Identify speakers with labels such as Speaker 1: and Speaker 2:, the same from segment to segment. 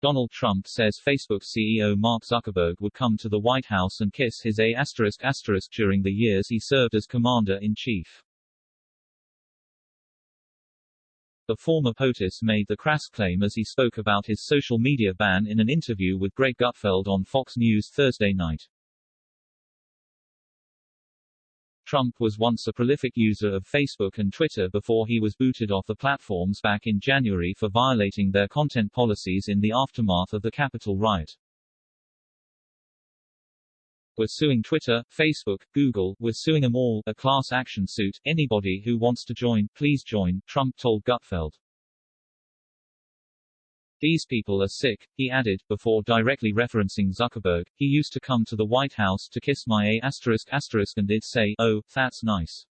Speaker 1: Donald Trump says Facebook CEO Mark Zuckerberg would come to the White House and kiss his A** during the years he served as commander-in-chief. The former POTUS made the crass claim as he spoke about his social media ban in an interview with Greg Gutfeld on Fox News Thursday night. Trump was once a prolific user of Facebook and Twitter before he was booted off the platforms back in January for violating their content policies in the aftermath of the Capitol riot. "We're suing Twitter, Facebook, Google, we're suing them all, a class action suit, anybody who wants to join, please join," Trump told Gutfeld. "These people are sick," he added, before directly referencing Zuckerberg. "He used to come to the White House to kiss my A** and it'd say, 'Oh, that's nice.'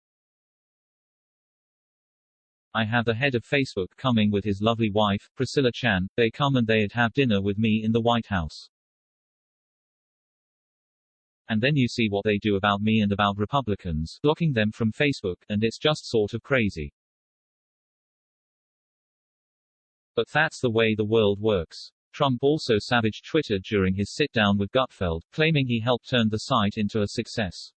Speaker 1: I have the head of Facebook coming with his lovely wife, Priscilla Chan, they come and they'd have dinner with me in the White House. And then you see what they do about me and about Republicans, blocking them from Facebook, and it's just sort of crazy. But that's the way the world works." Trump also savaged Twitter during his sit-down with Gutfeld, claiming he helped turn the site into a success.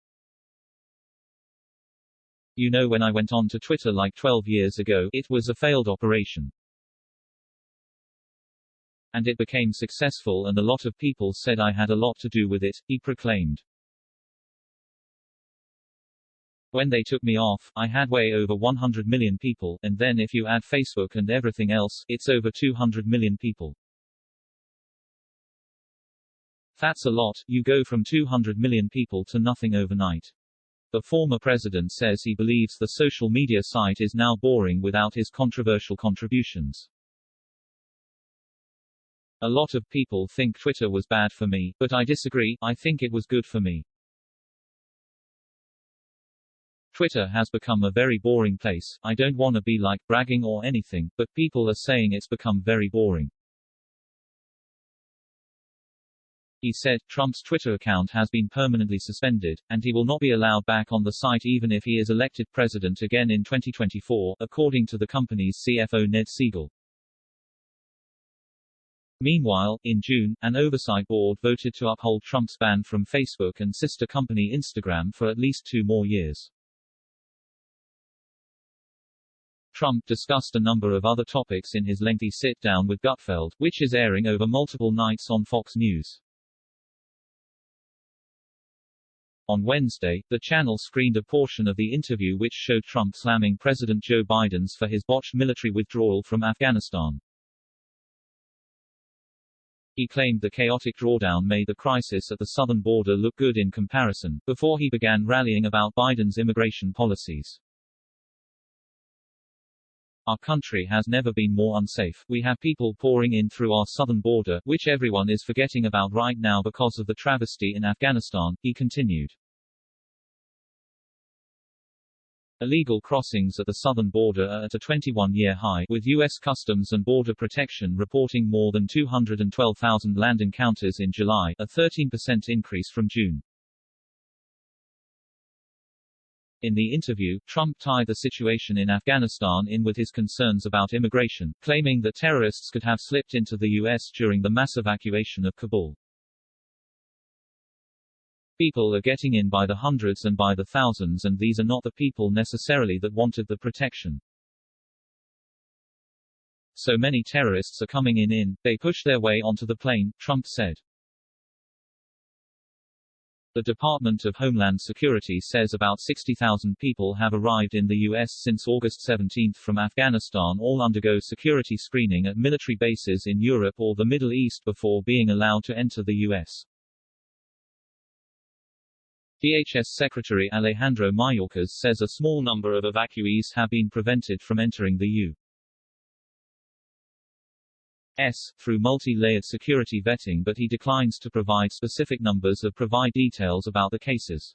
Speaker 1: "You know, when I went on to Twitter like 12 years ago, it was a failed operation. And it became successful and a lot of people said I had a lot to do with it," he proclaimed. "When they took me off, I had way over 100 million people, and then if you add Facebook and everything else, it's over 200 million people. That's a lot, you go from 200 million people to nothing overnight." The former president says he believes the social media site is now boring without his controversial contributions. "A lot of people think Twitter was bad for me, but I disagree, I think it was good for me. Twitter has become a very boring place. I don't want to be like bragging or anything, but people are saying it's become very boring." He said, Trump's Twitter account has been permanently suspended, and he will not be allowed back on the site even if he is elected president again in 2024, according to the company's CFO Ned Siegel. Meanwhile, in June, an oversight board voted to uphold Trump's ban from Facebook and sister company Instagram for at least 2 more years. Trump discussed a number of other topics in his lengthy sit-down with Gutfeld, which is airing over multiple nights on Fox News. On Wednesday, the channel screened a portion of the interview which showed Trump slamming President Joe Biden's for his botched military withdrawal from Afghanistan. He claimed the chaotic drawdown made the crisis at the southern border look good in comparison, before he began rallying about Biden's immigration policies. "Our country has never been more unsafe. We have people pouring in through our southern border, which everyone is forgetting about right now because of the travesty in Afghanistan," he continued. Illegal crossings at the southern border are at a 21-year high, with U.S. Customs and Border Protection reporting more than 212,000 land encounters in July, a 13% increase from June. In the interview, Trump tied the situation in Afghanistan in with his concerns about immigration, claiming that terrorists could have slipped into the U.S. during the mass evacuation of Kabul. "People are getting in by the hundreds and by the thousands, and these are not the people necessarily that wanted the protection. So many terrorists are coming in, they push their way onto the plane," Trump said. The Department of Homeland Security says about 60,000 people have arrived in the U.S. since August 17 from Afghanistan. All undergo security screening at military bases in Europe or the Middle East before being allowed to enter the U.S. DHS Secretary Alejandro Mayorkas says a small number of evacuees have been prevented from entering the U.S. through multi-layered security vetting, but he declines to provide specific numbers or provide details about the cases.